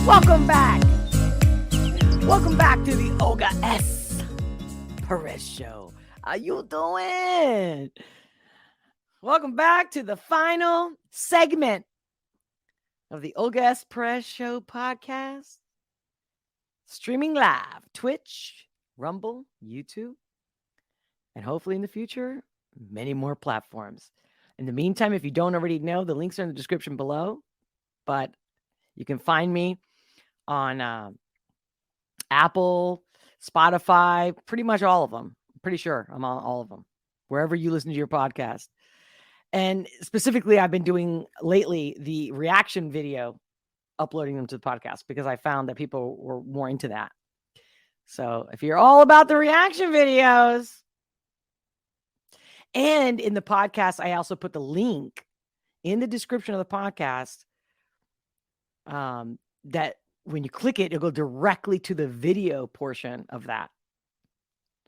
Welcome back. Welcome back to the Olga S. Pérez Show. How you doing? Welcome back to the final segment of the Olga S. Pérez Show podcast. Streaming live, Twitch, Rumble, YouTube, and hopefully in the future, many more platforms. In the meantime, if you don't already know, the links are in the description below, but you can find me on Apple, Spotify, pretty much all of them. I'm pretty sure I'm on all of them, wherever you listen to your podcast. And specifically, I've been doing lately the reaction video, uploading them to the podcast because I found that people were more into that. So if you're all about the reaction videos, and in the podcast, I also put the link in the description of the podcast that when you click it, it'll go directly to the video portion of that.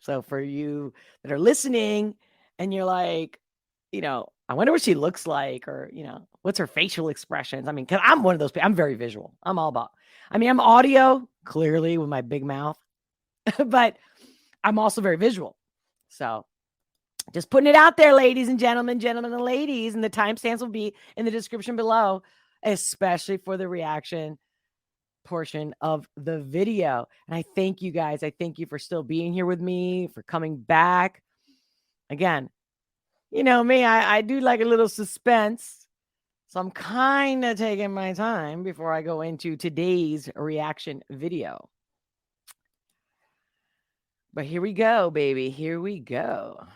So for you that are listening and you're like, I wonder what she looks like, or, what's her facial expressions? I mean, because I'm one of those people. I'm very visual. I'm audio, clearly, with my big mouth, but I'm also very visual. So just putting it out there, ladies and gentlemen and ladies, and the timestamps will be in the description below, especially for the reaction portion of the video. And I thank you guys. I thank you for still being here with me, for coming back. Again, you know me, I do like a little suspense. So I'm kind of taking my time before I go into today's reaction video. But here we go, baby. Here we go.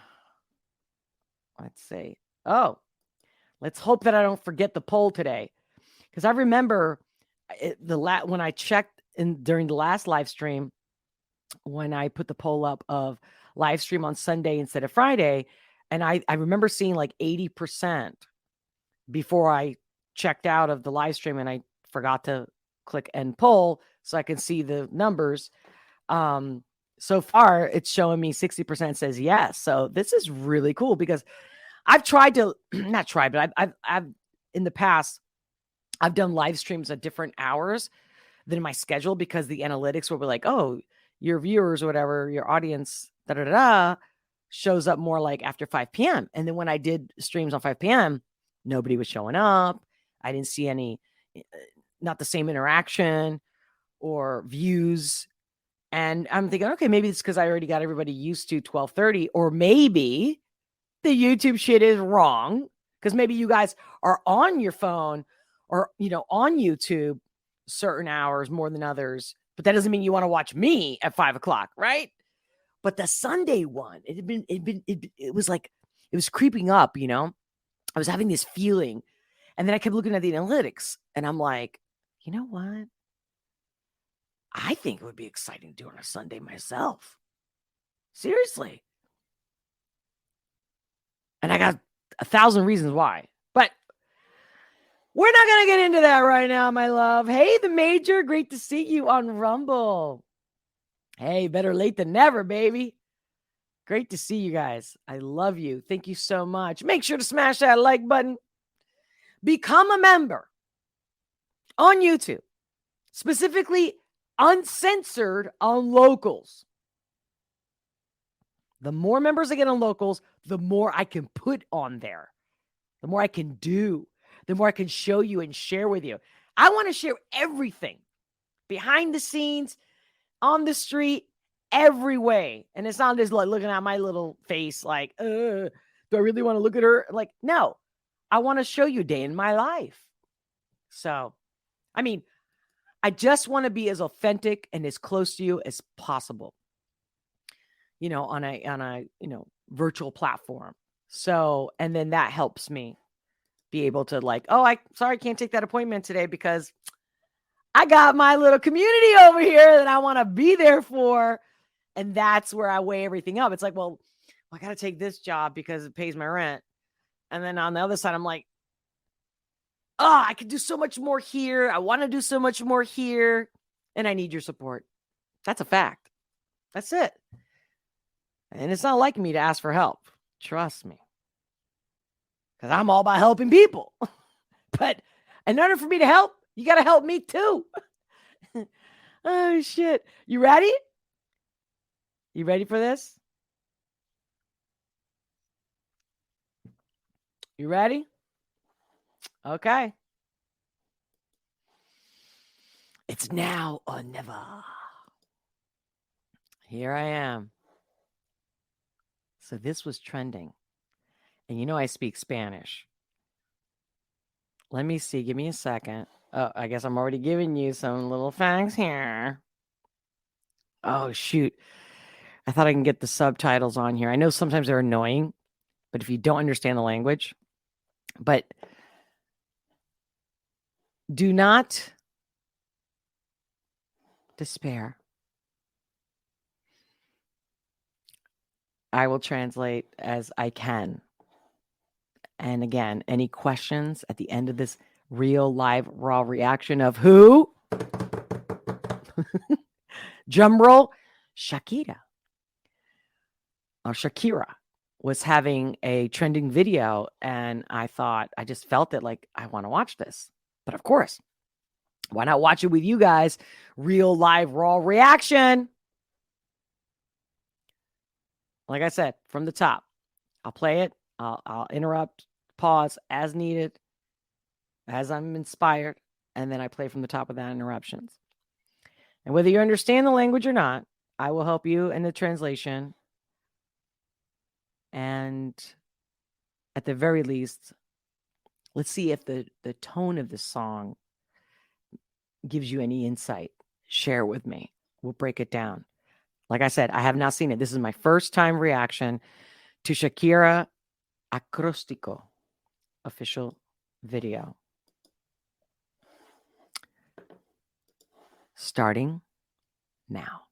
Let's see. Oh, let's hope that I don't forget the poll today. Because I remember when I checked during the last live stream, when I put the poll up of live stream on Sunday instead of Friday, and I remember seeing like 80% before I checked out of the live stream, and I forgot to click end poll so I can see the numbers. So far, it's showing me 60% says yes. So this is really cool because I've tried to not try, but I've in the past, I've done live streams at different hours than my schedule because the analytics will be like, oh, your viewers or whatever, your audience, shows up more like after 5 p.m. And then when I did streams on 5 p.m., nobody was showing up. I didn't see any, not the same interaction or views. And I'm thinking, okay, maybe it's because I already got everybody used to 12:30, or maybe the YouTube shit is wrong because maybe you guys are on your phone or, on YouTube certain hours more than others, but that doesn't mean you want to watch me at 5 o'clock, right? But the Sunday one, it was like, it was creeping up, I was having this feeling, and then I kept looking at the analytics, and I'm like, you know what? I think it would be exciting to do on a Sunday myself. Seriously. And I got 1,000 reasons why, but we're not going to get into that right now, my love. Hey, the Major, great to see you on Rumble. Hey, better late than never, baby. Great to see you guys. I love you. Thank you so much. Make sure to smash that like button. Become a member on YouTube, specifically uncensored on locals. The more members I get on locals, the more I can put on there, the more I can do, the more I can show you and share with you. I want to share everything behind the scenes, on the street, every way. And it's not just like looking at my little face like, do I really want to look at her? Like, no, I want to show you day in my life. So, I just want to be as authentic and as close to you as possible, on a virtual platform. So, and then that helps me be able to I can't take that appointment today because I got my little community over here that I want to be there for. And that's where I weigh everything up. It's like, well, I got to take this job because it pays my rent. And then on the other side, I'm like, I could do so much more here. I want to do so much more here. And I need your support. That's a fact. That's it. And it's not like me to ask for help. Trust me. Because I'm all about helping people. But in order for me to help, you got to help me too. Oh, shit. You ready? You ready for this? You ready? Okay. It's now or never. Here I am. So this was trending. And you know I speak Spanish. Let me see. Give me a second. Oh, I guess I'm already giving you some little facts here. Oh, shoot. I thought I can get the subtitles on here. I know sometimes they're annoying, but if you don't understand the language, but do not despair. I will translate as I can. And again, any questions at the end of this real live raw reaction of who? Drum roll, Shakira. Or Shakira was having a trending video, and I just felt it like, I want to watch this. But of course, why not watch it with you guys? Real live raw reaction. Like I said, from the top, I'll play it. I'll interrupt, pause as needed, as I'm inspired, and then I play from the top without interruptions. And whether you understand the language or not, I will help you in the translation. And at the very least, let's see if the tone of the song gives you any insight. Share with me. We'll break it down. Like I said, I have not seen it. This is my first time reaction to Shakira Acróstico official video. Starting now.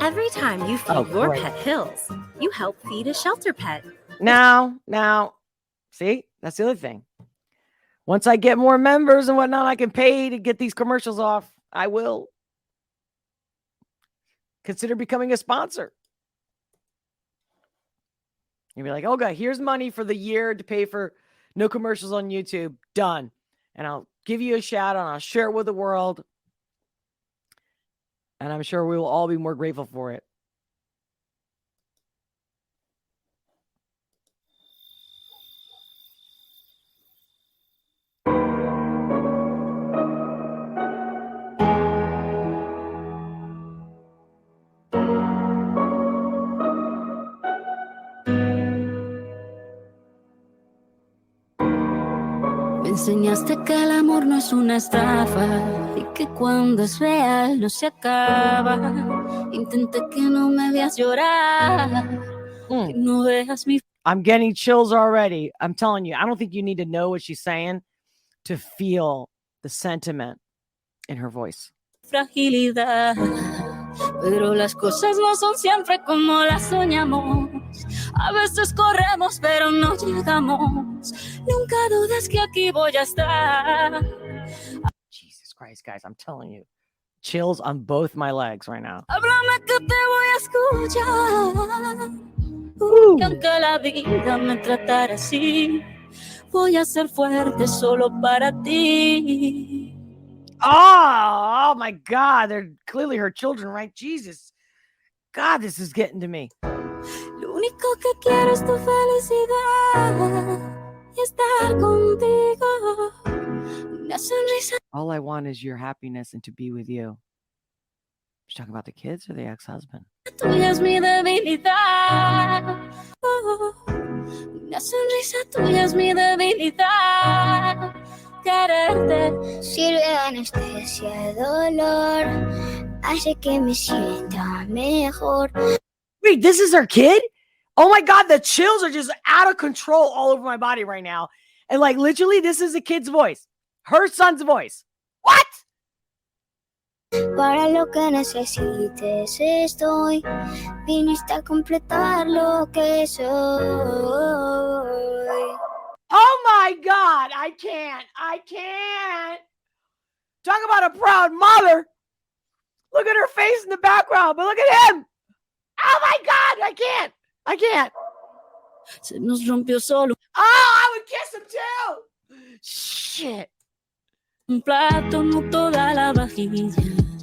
Every time you feed your pet Hills, you help feed a shelter pet. Now, see, that's the other thing. Once I get more members and whatnot, I can pay to get these commercials off. I will consider becoming a sponsor. You'll be like, Olga, here's money for the year to pay for no commercials on YouTube. Done. And I'll give you a shout out. I'll share it with the world. And I'm sure we will all be more grateful for it. Me enseñaste que el amor no es una estafa y que cuando es real no se acaba. Intenté que no me veas llorar, que no veas mi... I'm getting chills already. I'm telling you, I don't think you need to know what she's saying to feel the sentiment in her voice. Fragilidad, pero las cosas no son siempre como las soñamos. A veces corremos, pero no llegamos. Nunca dudes que aquí voy a estar. Jesus Christ, guys, I'm telling you. Chills on both my legs right now. Háblame que te voy a escuchar. Y aunque la vida me tratara así, voy a ser fuerte solo para ti. Oh my God. They're clearly her children, right? Jesus. God, this is getting to me. Lo único que quiero es tu felicidad y estar contigo. Una sonrisa. All I want is your happiness and to be with you. She's talking about the kids or the ex-husband? Tuya es mi debilidad. Una sonrisa tuya es mi debilidad. Quererte sirve de anestesia de dolor, hace que me sienta mejor. Wait, this is her kid? Oh my God, the chills are just out of control all over my body right now. And like literally, this is a kid's voice. Her son's voice. What? Para lo que necesites estoy, viniste a completar lo que soy. Oh my God, I can't. Talk about a proud mother. Look at her face in the background, but look at him. Oh my God, I can't. Se nos rompió solo. Oh, I would kiss him too. Shit. Un plato, no toda la vajilla.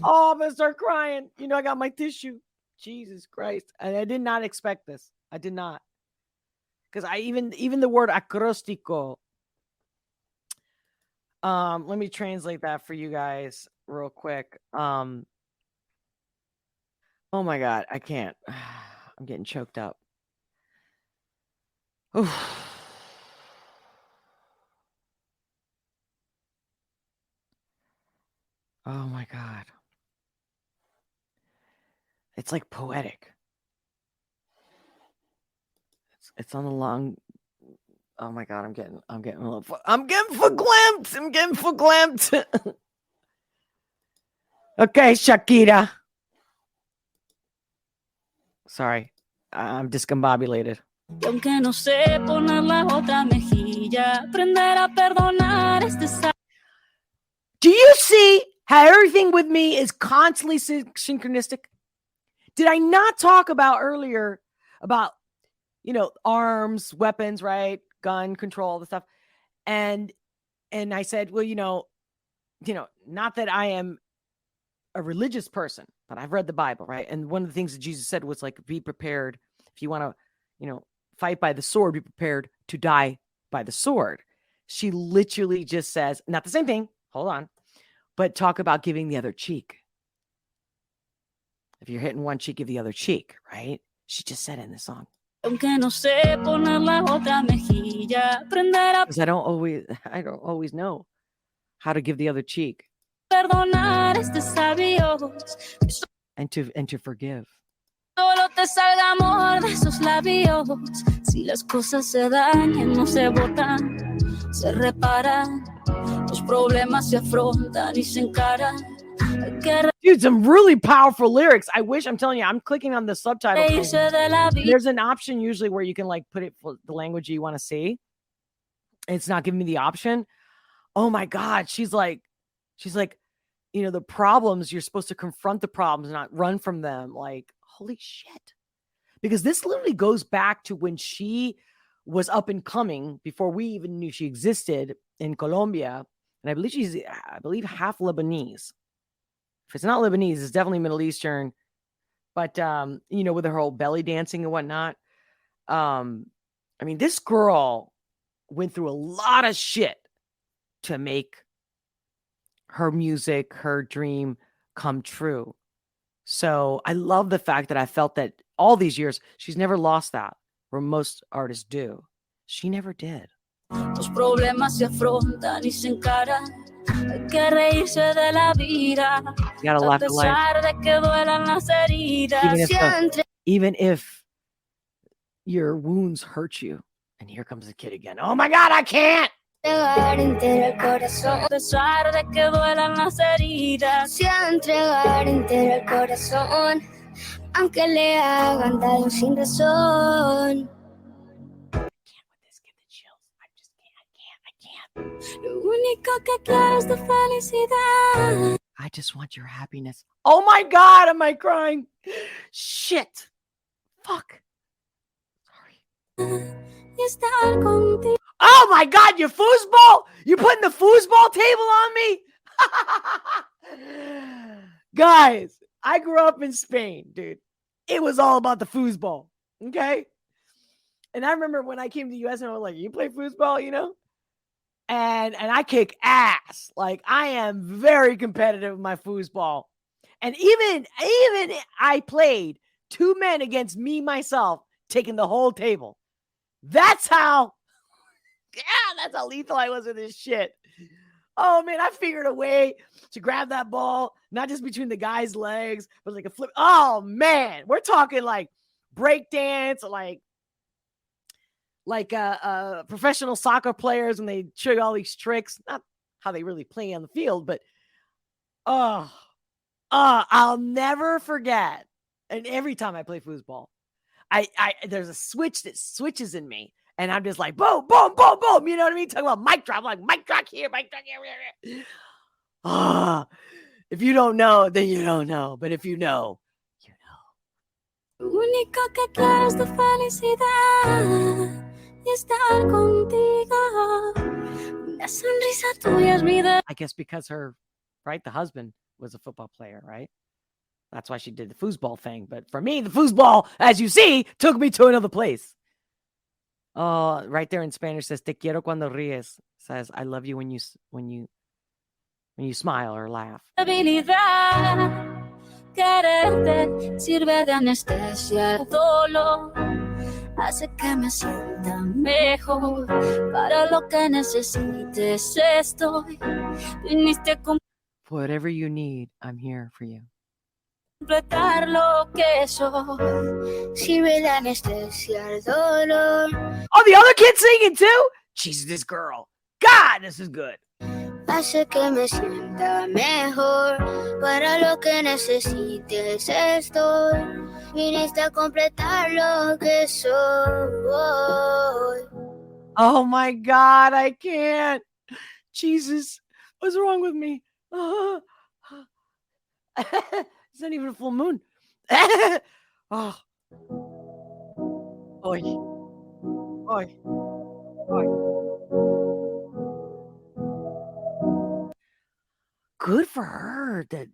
Oh, I'm gonna start crying. You know, I got my tissue. Jesus Christ. And I did not expect this. I did not. Because I even the word acróstico. Let me translate that for you guys real quick. Oh my God, I can't. I'm getting choked up. Oof. Oh my God. It's like poetic. It's on the long. Oh my God, I'm getting verklempt. I'm getting verklempt. Okay, Shakira. Sorry, I'm discombobulated. Y aunque no sé poner la otra mejilla, aprender a perdonar es Do you see how everything with me is constantly synchronistic? Did I not talk about earlier about, arms, weapons, right? Gun control, the stuff. And I said, well, not that I am a religious person, but I've read the Bible, right? And one of the things that Jesus said was like, be prepared. If you want to, fight by the sword, be prepared to die by the sword. She literally just says, not the same thing. Hold on. But talk about giving the other cheek. If you're hitting one cheek, give the other cheek, right? She just said it in the song. Because I don't always know how to give the other cheek. And to forgive. Solo te salga amor de esos labios. Si las cosas se dañan, no se botan, se reparan. Los problemas se afrontan y se encaran. Dude, some really powerful lyrics. I wish, I'm telling you, I'm clicking on the subtitle. There's an option usually where you can like put it for the language you want to see. It's not giving me the option. Oh my God. She's like, the problems, you're supposed to confront the problems, not run from them. Like, holy shit. Because this literally goes back to when she was up and coming before we even knew she existed in Colombia. And I believe she's half Lebanese. If it's not Lebanese, it's definitely Middle Eastern. But, with her whole belly dancing and whatnot. This girl went through a lot of shit to make her music, her dream come true. So I love the fact that I felt that all these years, she's never lost that, where most artists do. She never did. Los problemas se afrontan y se encaran. Hay que reírse de la vida. You gotta laugh at life. De que duelan las heridas. Even if your wounds hurt you. And here comes the kid again. Oh my God, I can't. Entero el corazón. A pesar de que duelan las heridas. Se ha de entregar entero el corazón, aunque le hagan daño sin razón. Lo único que quiero es tu felicidad. I just want your happiness. Oh my God, am I crying? Shit. Fuck. Sorry. Oh my God, your foosball? You putting the foosball table on me? Guys, I grew up in Spain, dude. It was all about the foosball. Okay. And I remember when I came to the US and I was like, you play foosball, And I kick ass. Like, I am very competitive with my foosball. And even I played 2 men against me, myself, taking the whole table. That's how lethal I was with this shit. Oh man, I figured a way to grab that ball, not just between the guy's legs, but like a flip. Oh man, we're talking like break dance, like professional soccer players when they show you all these tricks. Not how they really play on the field, but I'll never forget. And every time I play foosball, I there's a switch that switches in me, and I'm just like boom, boom, boom, boom. You know what I mean? Talking about mic drop, like mic drop here, mic drop here. If you don't know, then you don't know. But if you know, you know. Lo único que quiero es tu felicidad y estar contigo. La sonrisa tuya es mi de... I guess because the husband was a football player, right? That's why she did the foosball thing. But for me, the foosball, as you see, took me to another place. Right there in Spanish says, "Te quiero cuando ríes." Says, "I love you when you smile or laugh." Habilidad, quererte sirve de anestesia al dolor. Hace que me sienta mejor. Para lo que necesites estoy. Viniste a For whatever you need, I'm here for you. completar lo que soy. Sirve de anestesia al dolor. Oh, the other kid's singing too? Jesus, this girl. God, this is good. Hace que me sienta mejor. Para lo que necesites estoy. Viniste a completar lo que soy. Oh my God, I can't. Jesus, what's wrong with me? It's not even a full moon. Oh. Oy. Oy. Oy. Good for her that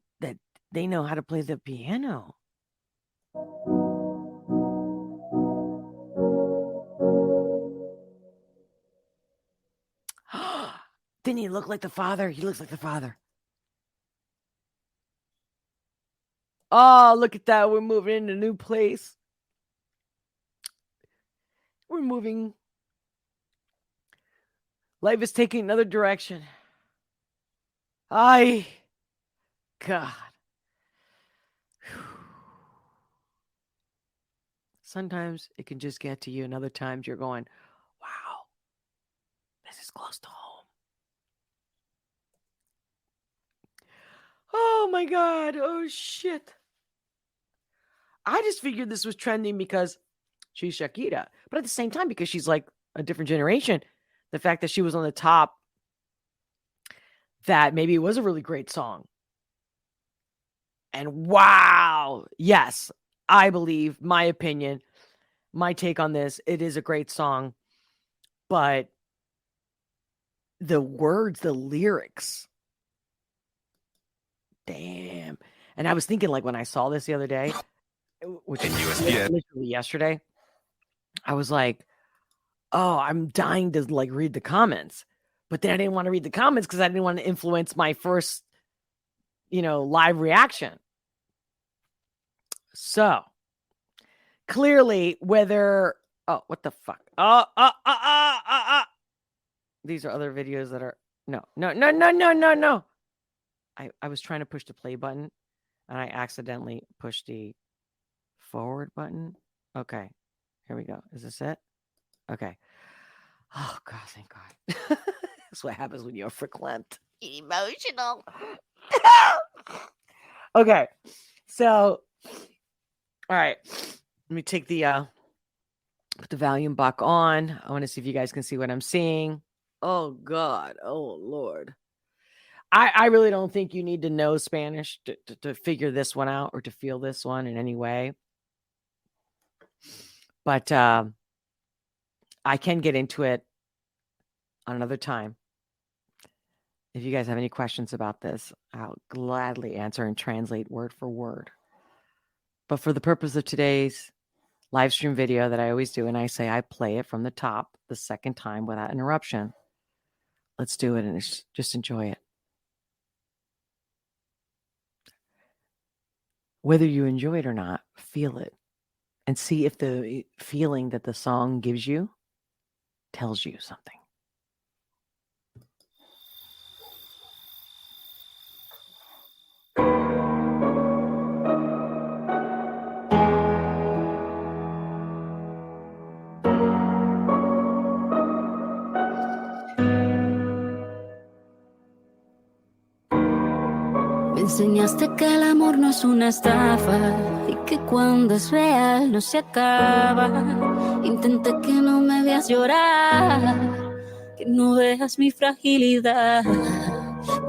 they know how to play the piano. Didn't he look like the father? He looks like the father. Oh, look at that. We're moving into a new place. We're moving. Life is taking another direction. God. Sometimes it can just get to you, and other times you're going, wow, this is close to home. Oh my God. Oh shit. I just figured this was trending because she's Shakira, but at the same time, because she's like a different generation, the fact that she was on the top, that maybe it was a really great song. And wow, yes, I believe, my opinion, my take on this, it is a great song, but the words, the lyrics, damn. And I was thinking, like, when I saw this the other day, which was literally yesterday, I was like, oh, I'm dying to like read the comments. But then I didn't want to read the comments because I didn't want to influence my first, live reaction. So clearly, whether what the fuck? These are other videos that are no. I was trying to push the play button and I accidentally pushed the forward button. Okay, here we go. Is this it? Okay. Oh God, thank God. That's what happens when you're verklempt, emotional. Okay, so all right, let me take the put the volume back on. I want to see if you guys can see what I'm seeing. Oh God, oh Lord. I really don't think you need to know Spanish to figure this one out or to feel this one in any way. But I can get into it on another time. If you guys have any questions about this, I'll gladly answer and translate word for word. But for the purpose of today's live stream video that I always do, and I say I play it from the top the second time without interruption, let's do it and just enjoy it. Whether you enjoy it or not, feel it and see if the feeling that the song gives you tells you something. Me enseñaste que el amor no es una estafa y que cuando es real no se acaba. Intenté que no me veas llorar, que no veas mi fragilidad.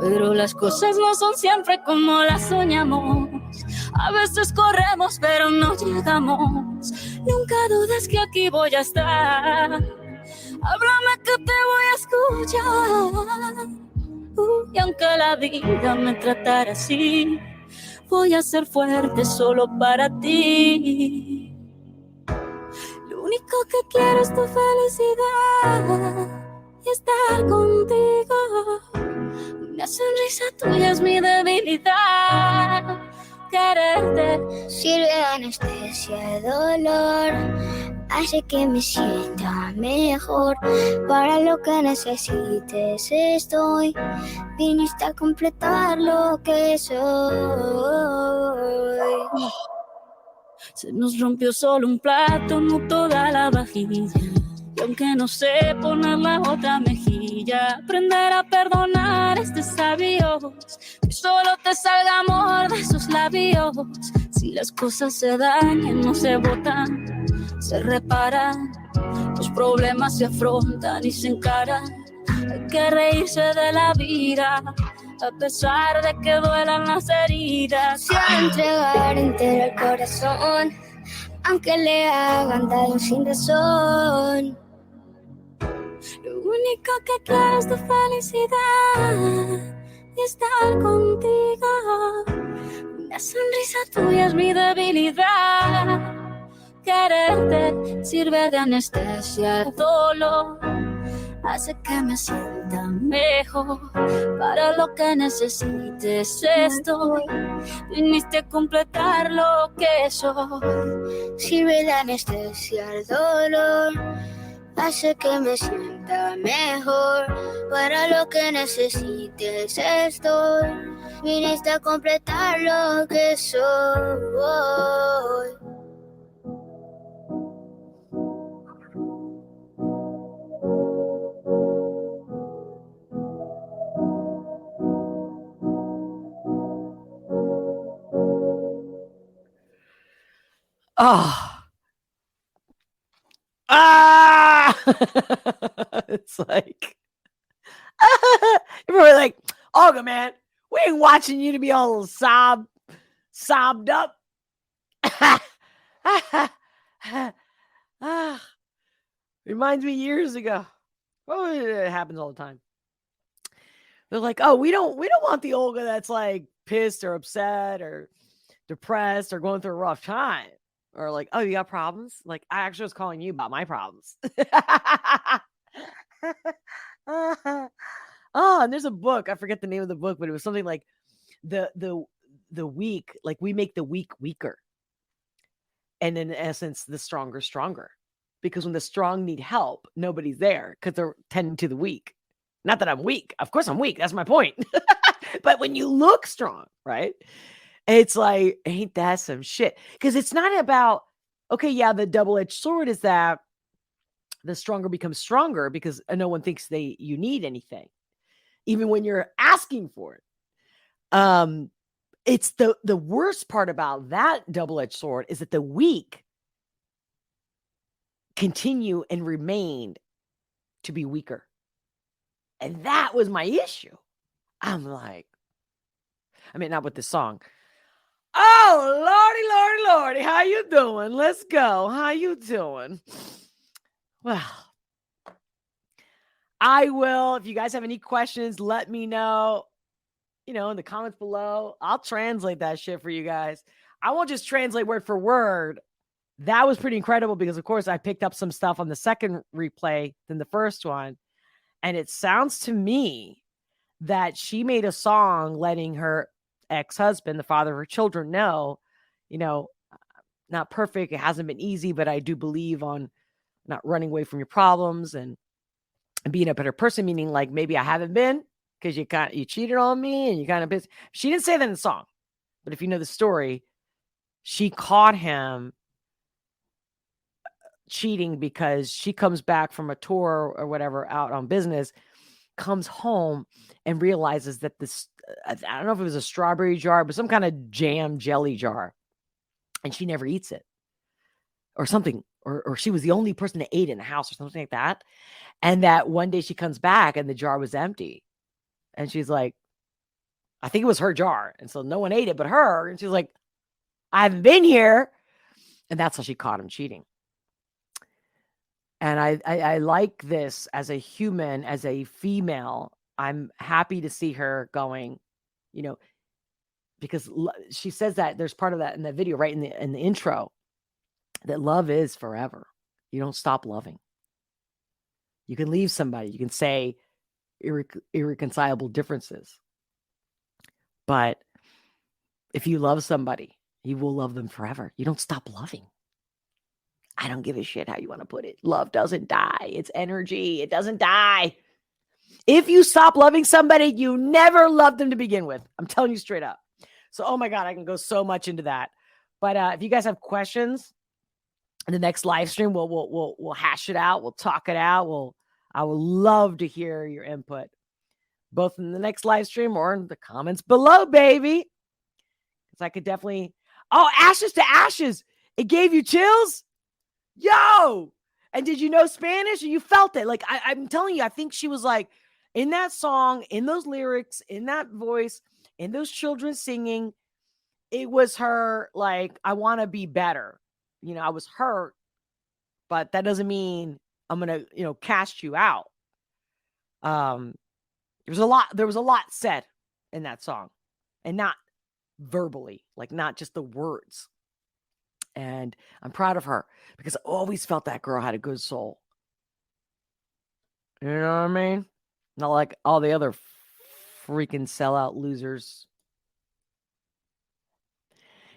Pero las cosas no son siempre como las soñamos. A veces corremos pero no llegamos. Nunca dudes que aquí voy a estar. Háblame que te voy a escuchar. Y aunque la vida me tratara así, voy a ser fuerte solo para ti. Lo único que quiero es tu felicidad y estar contigo. Una sonrisa tuya es mi debilidad. Quererte sirve de anestesia de dolor, hace que me sienta mejor. Para lo que necesites estoy, viniste a completar lo que soy. Se nos rompió solo un plato, no toda la vajilla. Y aunque no sé poner la otra mejilla, aprender a perdonar es de sabios. Que solo te salga amor de esos labios. Si las cosas se dañan, no se botan, se reparan. Los problemas se afrontan y se encaran. Hay que reírse de la vida, a pesar de que duelan las heridas. Se va a entregar entero el corazón, aunque le hagan daño sin razón. Lo único que quiero es tu felicidad y estar contigo. Una sonrisa tuya es mi debilidad. Quererte sirve de anestesia al dolor, hace que me sienta mejor. Para lo que necesites estoy, viniste a completar lo que soy. Sirve de anestesia al dolor, hace que me sienta mejor. Para lo que necesites estoy, viniste a completar lo que soy. Oh. Ah! It's like, you're like, Olga, man, we ain't watching you to be all sobbed up. Reminds me years ago. Oh, it happens all the time. They're like, oh, we don't want the Olga that's like pissed or upset or depressed or going through a rough time. Or like, oh, you got problems? Like, I actually was calling you about my problems. Oh, and there's a book. I forget the name of the book, but it was something like the weak, like we make the weak weaker. And in essence, the stronger. Because when the strong need help, nobody's there because they're tending to the weak. Not that I'm weak. Of course I'm weak. That's my point. But when you look strong, right? It's like, ain't that some shit? Because it's not about, okay, yeah, the double-edged sword is that the stronger becomes stronger because no one thinks you need anything, even when you're asking for it. It's the worst part about that double-edged sword is that the weak continue and remain to be weaker. And that was my issue. I'm like, I mean, not with this song. Oh, Lordy, how you doing? Let's go. How you doing? Well, I will. If you guys have any questions, let me know, in the comments below. I'll translate that shit for you guys. I won't just translate word for word. That was pretty incredible because, of course, I picked up some stuff on the second replay than the first one. And it sounds to me that she made a song letting her ex-husband, the father of her children, know, not perfect. It hasn't been easy, but I do believe on not running away from your problems and being a better person, meaning like maybe I haven't been because you cheated on me and you kind of pissed. She didn't say that in the song, but if you know the story, she caught him cheating because she comes back from a tour or whatever out on business, comes home and realizes that this, I don't know if it was a strawberry jar, but some kind of jam jelly jar. And she never eats it or something, or she was the only person that ate it in the house or something like that. And that one day she comes back and the jar was empty. And she's like, I think it was her jar. And so no one ate it but her. And she's like, I haven't been here. And that's how she caught him cheating. And I like this as a human, as a female. I'm happy to see her going, because she says that there's part of that in the video, right in the intro, that love is forever. You don't stop loving. You can leave somebody. You can say irreconcilable differences. But if you love somebody, you will love them forever. You don't stop loving. I don't give a shit how you want to put it. Love doesn't die. It's energy. It doesn't die. If you stop loving somebody, you never loved them to begin with. I'm telling you straight up. So, oh my God, I can go so much into that. But if you guys have questions in the next live stream, we'll hash it out. We'll talk it out. I would love to hear your input, both in the next live stream or in the comments below, baby. Because I could definitely. Oh, Ashes to Ashes. It gave you chills? Yo! And did you know Spanish? And you felt it. Like, I'm telling you, I think she was like, in that song, in those lyrics, in that voice, in those children singing, it was her like, I want to be better. I was hurt, but that doesn't mean I'm going to, cast you out. There was a lot said in that song, and not verbally, like not just the words. And I'm proud of her because I always felt that girl had a good soul. You know what I mean? Not like all the other freaking sellout losers.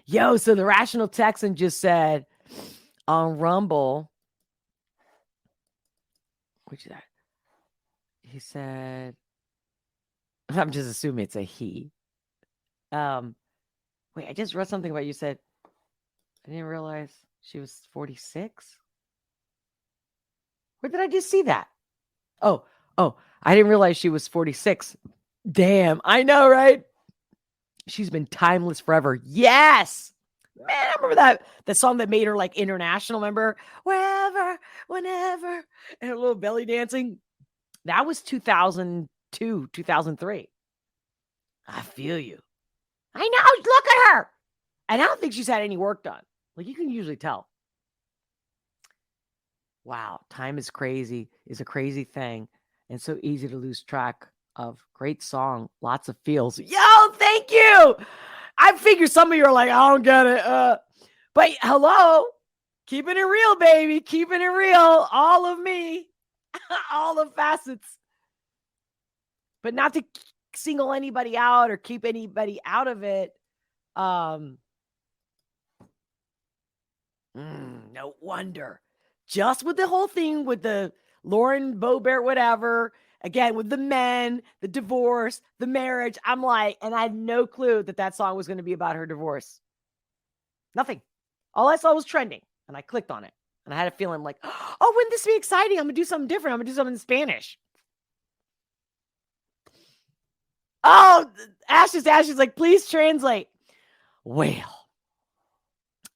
Yo, so the Rational Texan just said on Rumble, which is that? He said, I'm just assuming it's a he. Wait, I just read something about you said, I didn't realize she was 46. Where did I just see that? Oh, I didn't realize she was 46. Damn, I know, right? She's been timeless forever. Yes. Man, I remember that song that made her like international, remember? Wherever, whenever, and her little belly dancing. That was 2002, 2003. I feel you. I know, look at her. And I don't think she's had any work done. Like, you can usually tell. Wow, time is crazy, is a crazy thing. And so easy to lose track of. Great song, lots of feels. Yo, thank you. I figure some of you are like, I don't get it. But hello, keeping it real, baby. Keeping it real. All of me. All the facets. But not to single anybody out or keep anybody out of it. No wonder. Just with the whole thing with the Lauren Boebert, whatever, again, with the men, the divorce, the marriage, I'm like, and I had no clue that song was going to be about her divorce. Nothing. All I saw was trending, and I clicked on it. And I had a feeling like, oh, wouldn't this be exciting? I'm going to do something different. I'm going to do something in Spanish. Oh, Ashes, like, please translate. Well,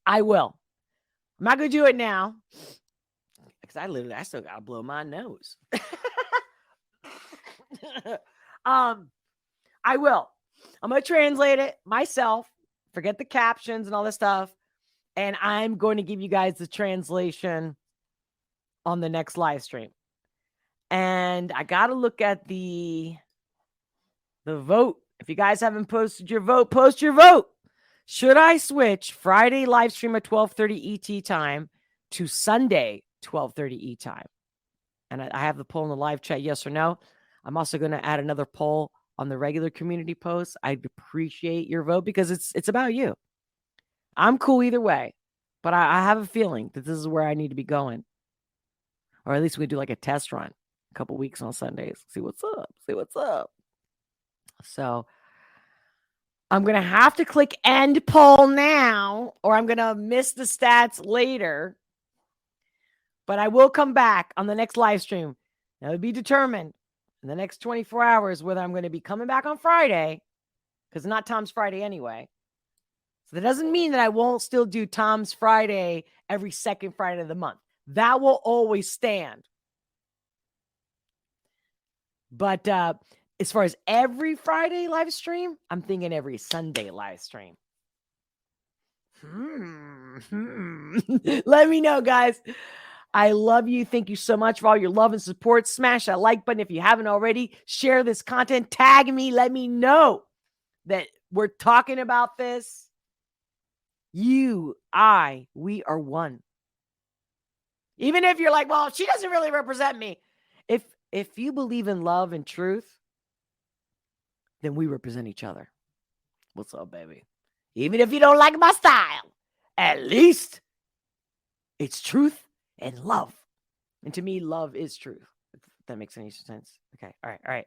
I will. I'm not going to do it now. Because I still got to blow my nose. I will. I'm going to translate it myself. Forget the captions and all this stuff. And I'm going to give you guys the translation on the next live stream. And I got to look at the vote. If you guys haven't posted your vote, post your vote. Should I switch Friday live stream at 12:30 ET time to Sunday 12:30 ET time? And I have the poll in the live chat, yes or no. I'm also going to add another poll on the regular community post. I'd appreciate your vote because it's about you. I'm cool either way, but I have a feeling that this is where I need to be going. Or at least we do like a test run a couple weeks on Sundays. See what's up. So I'm going to have to click end poll now, or I'm going to miss the stats later. But I will come back on the next live stream. Now, it'll be determined in the next 24 hours whether I'm going to be coming back on Friday, because it's not Tom's Friday anyway. So that doesn't mean that I won't still do Tom's Friday every second Friday of the month. That will always stand. But as far as every Friday live stream, I'm thinking every Sunday live stream. Let me know, guys. I love you. Thank you so much for all your love and support. Smash that like button if you haven't already. Share this content. Tag me. Let me know that we're talking about this. You, we are one. Even if you're like, well, she doesn't really represent me. If you believe in love and truth, then we represent each other. What's up, baby? Even if you don't like my style, at least it's truth and love. And to me, love is truth. If that makes any sense. Okay. All right.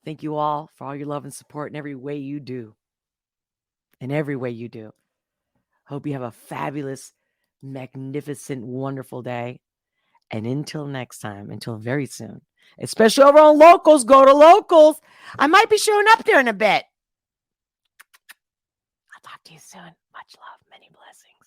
Thank you all for all your love and support in every way you do. In every way you do. Hope you have a fabulous, magnificent, wonderful day. And until next time, until very soon, especially over on Locals, go to Locals. I might be showing up there in a bit. I'll talk to you soon. Much love, many blessings.